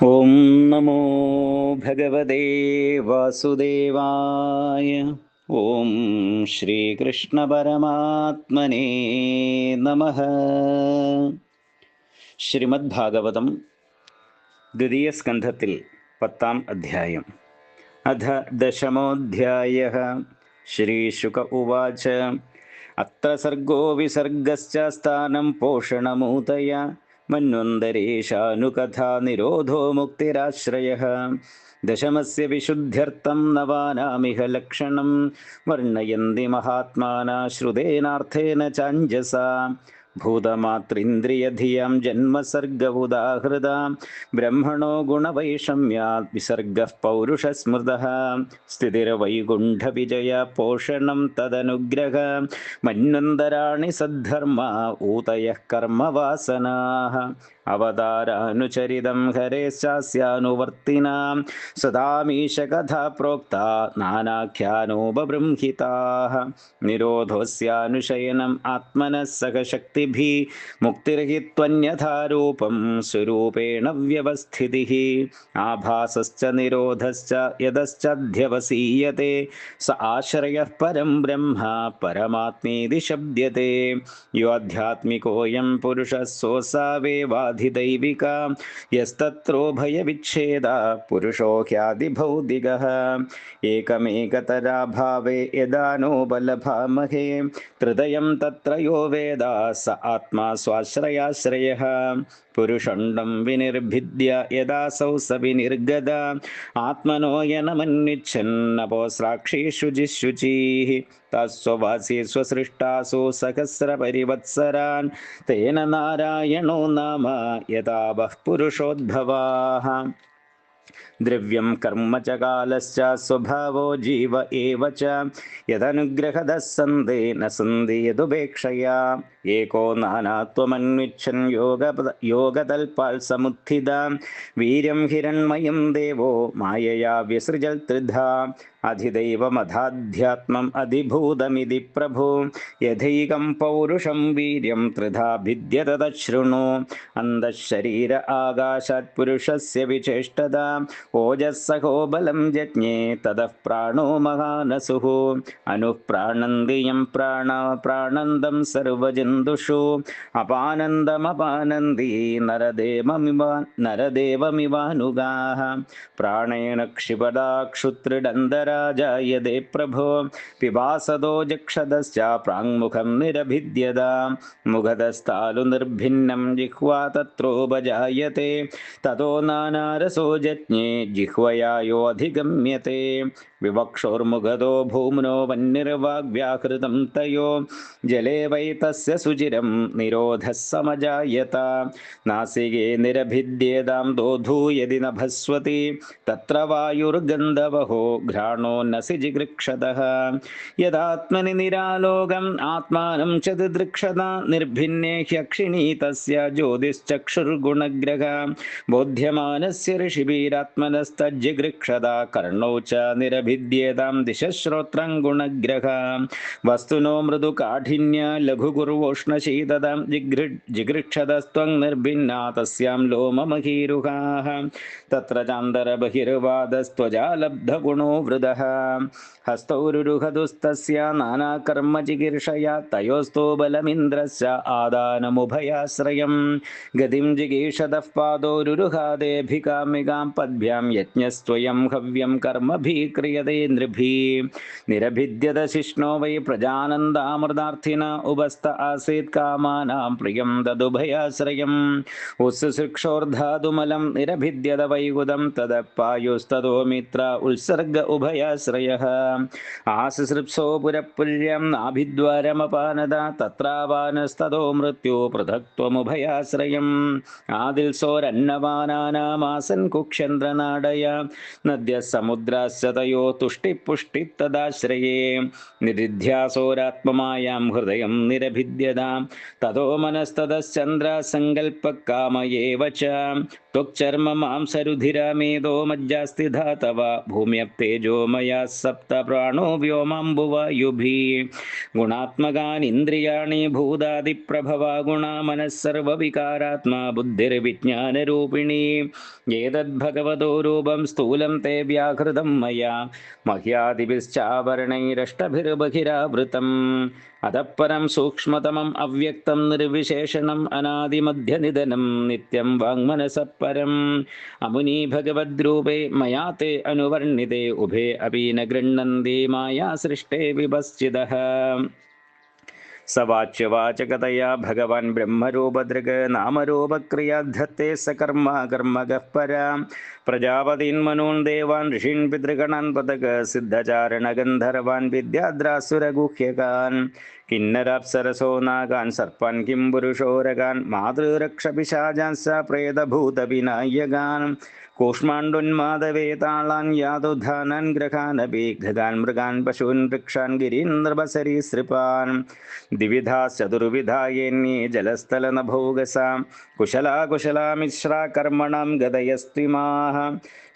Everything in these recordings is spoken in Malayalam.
ഓം നമോ ഭഗവതേ വാസുദേവായ. ഓം ശ്രീകൃഷ്ണ പരമാത്മനേ നമഃ. ശ്രീമദ് ഭാഗവതം ദ്വിതീയ സ്കന്ധത്തിൽ 10-ാം അധ്യായം. അഥ ദശമോऽധ്യായഃ. ശ്രീശുക ഉവാച. അത്ര സർഗോ വിസർഗശ്ച സ്ഥാനം പോഷണമൂതയ മന്വന്തരേഷാനുകഥാ നിരോധോ മുക്തിരാശ്രയഃ. ദശമസ്യ വിശുദ്ധ്യർത്ഥം നവാനാമിഹ ലക്ഷണം വർണ്ണയന്തി മഹാത്മാനാ ശ്രുതേനാർത്ഥേന ചാഞ്ജസാ. ഭൂതമാത്രിന്ദ്രിയധിയാം ജന്മസർഗ ഉദാഹൃതാം ബ്രഹ്മണോ ഗുണവൈഷമ്യാത് വിസർഗഃ പൗരുഷസ്മൃതഃ. സ്ഥിതിർവൈകുണ്ഠവിജയ പോഷണം തദനുഗ്രഹ മന്വന്തരാണി സദ്ധർമ്മ ഊതയഃ കർമ്മവാസനാഃ. അവതാരാനുചരിതം ഹരേശ്ചാസ്യാനുവർത്തിനാം സദാമീശ കഥാ പ്രോക്ത നാനാഖ്യാനോപബൃംഹിതാഃ. നിരോധോസ്യാനുശയനം ആത്മനഃ സഹശക്തിഭിः മുക്തിർഹി ത്വന്യഥാരൂപം സ്വരൂപേണ വ്യവസ്ഥിതിഃ. ആഭാസശ്ച നിരോധശ്ച യതശ്ചധ്യവസീയത്തെ സ ആശ്രയഃ പരം ബ്രഹ്മ പരമാത്മേതി ശബ്ദ്യത്തെ. യോ ആധ്യാത്മികോऽയം പുരുഷः സോऽസാവേവാധിദൈവിക യസ്തത്രോഭയവിച്ഛേദ പുരുഷോ ഹ്യാദിഭൗതികഃ. ഏകമേകതരാഭാവേ യദാനോപലഭാമഹേ ത്രിതയം തത്ര യോ വേദ സ ആത്മാ സ്വാശ്രയാശ്രയഃ. പുരുഷണ്ഡം വിനിർഭിദ്യ യദാസൗ സ വിനിർഗത ആത്മനോയനമന്വിച്ഛന്നപോസ്രാക്ഷീഷു ജിശുചീഃ. തസ്വവാസി സ്വസൃഷ്ടാസു സഹസ്രപരിവത്സരാൻ തേന നാരായണോ നാമ യഥാവഃ പുരുഷോദ്ഭവാഃ. ദ്രവ്യം കർമ്മ ച കാലശ്ച സ്വഭാവോ ജീവ ഏവ ച യദനുഗ്രഹദഃ സന്ദേ ന സന്ദി യദുപേക്ഷയാ. ഏകോ നാനാത്വമന്വിച്ഛൻ യോഗതൽപാൽ സമുത്ഥിത വീര്യം ഹിരൺമയം ദേവോ മായയാ വ്യസൃജൽ ത്രിധാ. അധിദൈവമധാധ്യാത്മം അധിഭൂതമിതി പ്രഭു യഥൈകം പൗരുഷം വീര്യം ത്രിധാ ഭിദ്യത തശൃണു. അന്തഃശരീര ആകാശാത് പുരുഷസ്യ വിചേഷ്ടത ഓജസ്സഹോ ബലം ജജ്ഞേ തതഃ പ്രാണോ മഹാനസുഃ. അനുഃപ്രാണന്തിയം പ്രാണന്തം സർവജന്തുഷു അപാനന്ദമപാനന്തി നരദേവമിവാനുഗാഃ. പ്രാണേന ക്ഷിപദാക്ഷുത്രിഡന്തരാജായതേ പ്രഭോ പിപാസതോ ജക്ഷദശ്ച പ്രാങ്മുഖം നിരഭിദ്യത. മുഖതസ്ഥാലു നിർഭിന്നം ജിഹ്വാ തത്രോപജായത്തെ തതോ നാനാരസോ ജജ്ഞേ ജിഹ്വയായോऽധിഗമ്യത്തെ. വിവക്ഷോർമുഖതോ ഭൂമ്നോ വന്നിർവാഗ്വ്യാഹൃതം തയോ ജലേ വൈ തസ്യ സുചിരം നിരോധഃ സമജായത. നാസികേ നിരഭിദ്യേതാം ദോധൂ യദി നഭസ്വതി തത്ര വായുർഗന്ധവഹോ ഘ്രാണോ നസി ജിഗൃക്ഷതഃ. യദാത്മനി നിരാലോകം ആത്മാനം ച ദിദൃക്ഷത നിർഭിന്നേ ഹ്യക്ഷിണീ തസ്യ ജ്യോതിശ്ചക്ഷുർഗുണഗ്രഹ. ബോധ്യമാനസ്യ ഋഷിഭിരാത്മനസ്തജ്ജിഗൃക്ഷത കർണൗ ച നിരഭിദ്യേതാം ദിശശ്രോത്രം ഗുണഗ്രഹ. വസ്തുനോ മൃദു കാഠിന്യ ലഘുകുർവോഷ്ണശീതതാം ജിഗൃക്ഷതസ്ത്വം നിർഭിന്നാ തസ്യാം ലോമമഹീരുഹാഃ. തത്ര ചാന്തരബഹിർവാദസ്ത്വജാലബ്ധഗുണോ വൃദഃ. ഹസ്തൗരുരുഹതുസ്തസ്യ നാനാകർമ്മചികീർഷയാ തയോസ്തോ ബലമിന്ദ്രസ്യ ആദാനമുഭയാശ്രയം. ഗതിം ജിഗീഷതഃ പാദോരുരുഹാദേഭികാമികാം പദ്ഭ്യാം യജ്ഞസ്ത്വയം ഹവ്യം കർമ്മഭിः ക്രിയതേ നൃഭിः. നിരഭിദ്യത ശിഷ്ണോ വൈ പ്രജാനന്ദാമൃതാർത്ഥിന ഉപസ്ഥ ആസീത് കാമാനാം പ്രിയം തദുഭയാശ്രയം. ഉത്സൃക്ഷോർധാതുമലം നിരഭിദ്യത വൈകുതം തദപ്പായുസ്തതോ മിത്ര ഉത്സർഗ ഉഭയാശ്രയഃ. ആശുസൃപ്സോ പുരപ്പുല്യം നാഭിദ്വാരമപാനത തത്രാവാനസ്തതോ മൃത്യു പൃഥക്ത്വമുഭയാശ്രയം. ആദിൽസോരന്നപാനാനാമാസൻ കുക്ഷ്യന്ദ്രനാടയ നദ്യ സമുദ്രാശ്ച തയോ യോ തുഷ്ടിപുഷ്ടിത്തദാശ്രയേ നിരിധ്യാസോരാത്മമായാം ഹൃദയം നിരഭിദ്യതാം തതോ മനസ്തതശ്ചന്ദ്രസങ്കൽപ്പകാമയേവ ച ത്വക്ചർമ്മ മാംസരുധിരമേധോ മജ്ജാസ്ഥിതാ തവ ഭൂമ്യപ്തേജോമയാ സപ്ത പ്രാണോ വ്യോമാംബുവായുഭിः ഗുണാത്മകാനി ഇന്ദ്രിയാണി ഭൂതാദിപ്രഭവാ ഗുണാ മനഃസർവവികാരാത്മാ ബുദ്ധിർവിജ്ഞാനരൂപിണി ഏതദ്ഭഗവതോ രൂപം സ്ഥൂലം തേ വ്യാഹൃതം മയാ മഹ്യാദിഭിശ്ചാവരണൈരഷ്ടഭിർബഹിരാവൃതം അതഃ പരം സൂക്ഷ്മതമം അവ്യക്തം നിർവിശേഷണം അനാദിമധ്യനിധനം നിത്യം വാങ്മനസഃ പരം അമുനി ഭഗവദ്രൂപേ മയാ തേ അനുവർണിതേ ഉഭേ അപി ന ഗൃഹ്ണന്തി മായാ സൃഷ്ടേ വിപശ്ചിതഃ സവാച്യവാചകതയാ ഭഗവാൻ ബ്രഹ്മരൂപദൃഗ് നാമരൂപക്രിയാധത്തെ സകർമ്മ കർമ്മകഃ പരാ പ്രജാപതീൻ മനൂൻ ദേവാൻ ഋഷീൻ പിതൃഗണാൻ പതക സിദ്ധചാരണ ഗന്ധർവാൻ വിദ്യാദ്രാസുരഗുഹ്യകാൻ കിന്നരാപ്സരസോ നാഗാൻ സർപ്പാൻ കിം പുരുഷോരകാൻ മാതൃരക്ഷപിശാചാൻ സ പ്രേതഭൂതവിനായകാൻ കൂഷ്മാണ്ഡുന്മാദവേതാളാൻ യാതുധാനാൻ ഗ്രഹാനപി ഖഗാൻ മൃഗാൻ പശൂൻ വൃക്ഷാൻ ഗിരീൻ നൃപസരീസൃപാൻ ദ്വിവിധാശ്ചതുർവിധായേന്യേ ജലസ്ഥലനഭോഗസാം കുശലാകുശലാമിശ്രാ കർമ്മണം ഗതയസ്ത്വിമാഃ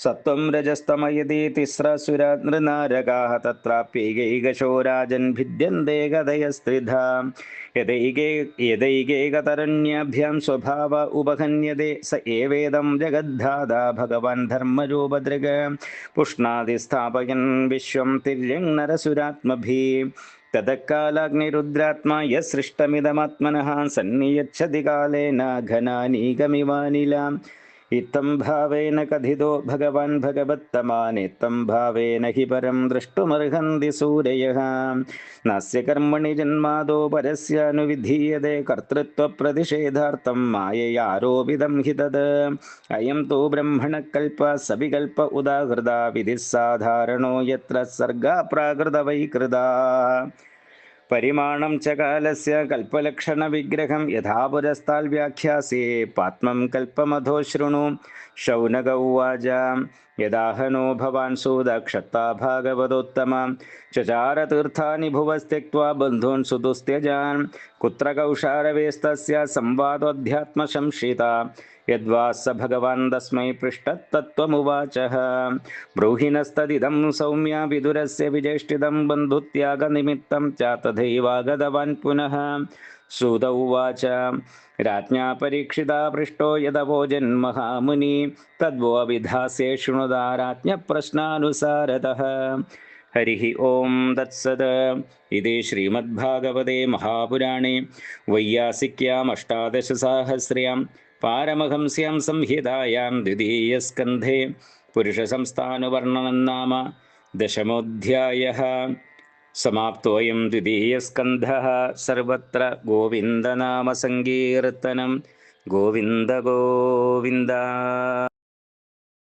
സത്വം രജസ്തമയതി തിസ്രസുരാ നൃനാരകാഃ തത്രാപ്യൈകൈകശോ രാജൻ ഭിദ്യന്തെ ഗതയസ്ത്രിധാ യദൈകേകതരണ്യാഭ്യാം സ്വഭാവ ഉപഹന്യതേ സ ഏവേദം ജഗദ്ധാതാ ഭഗവാൻ ധർമ്മരൂപദൃഗ് പുഷ്ണാതി സ്ഥാപയൻ വിശ്വം തിര്യങ് നരസുരാത്മഭിः തതഃകാലാഗ്നിരുദ്രാത്മാ യസൃഷ്ടമിദമാത്മനഃ സന്നിയച്ഛതി കാലേന ഘനാനീകമിവാനിലാം ഇത്തം ഭാവേന കഥിതോ ഭഗവാൻ ഭഗവത്തമാനേത്തം ഭാവേന ഹി പരം ദ്രഷ്ടുമർഹന്തി സൂരയഃ നാസ്യ കർമ്മണി ജന്മാദോ പരസ്യാനുവിധീയതേ കർത്തൃത്വപ്രതിഷേധാർത്ഥം മായയാരോപിതം ഹി തത് അയം തോ ബ്രഹ്മണകൽപ സവികൽപ ഉദാഹൃത വിധിഃ സാധാരണോ യത്ര സർഗാ പ്രാകൃതവൈകൃതാഃ പരിമാണം ച കാലസ്യ കൽപ്പലക്ഷണ വിഗ്രഹം യഥാ പുരസ്താൽ വ്യാഖ്യാസേ പാത്മം കൽപ്പമധോ ശൃണു ശൗനക ഉവാച യദാഹനോ ഭവാൻ സൂദക്ഷത്താ ഭാഗവതോത്തമ ചചാര തീർത്ഥാനി ഭുവസ്ത്യക്ത്വാ ബന്ധൂൻ സുതുസ്ത്യജാൻ കുത്ര കൗഷാരവേസ്തസ്യ സംവാദോധ്യാത്മശംസിത യദ്വാ സ ഭഗവാൻ തസ്മൈ പൃഷ്ടത്തത്വമുവാചഃ ബ്രൂഹിണസ്തദിദം സൗമ്യ വിദുരസ്യ വിജേഷ്ഠിതം ബന്ധുത്യാഗനിമിത്തം ച തഥൈവാഗതവാൻ പുനഃ സൂത ഉവാച രാജ്ഞാ പരീക്ഷിതാ പൃഷ്ടോ യദവോജൻ മഹാമുനി തദ്വോ വിധാസ്യേ ശൃണുതാ രാജ്ഞ പ്രശ്നാനുസാരതഃ ഹരിഃ ഓം തത്സത് ഇതി ശ്രീമദ്ഭാഗവതേ മഹാപുരാണേ വൈയാസിക്യാം അഷ്ടാദശസാഹസ്ര്യാം പാരമഹംസ്യാം സംഹിതായാം ദ്വിതീയസ്കന്ധേ പുരുഷസംസ്ഥാനവർണ്ണനം നാമ ദശമോധ്യായഃ സമാപ്തോയം ദ്വിതീയസ്കന്ധഃ സർവത്ര ഗോവിന്ദനാമസങ്കീർത്തനം ഗോവിന്ദ ഗോവിന്ദ.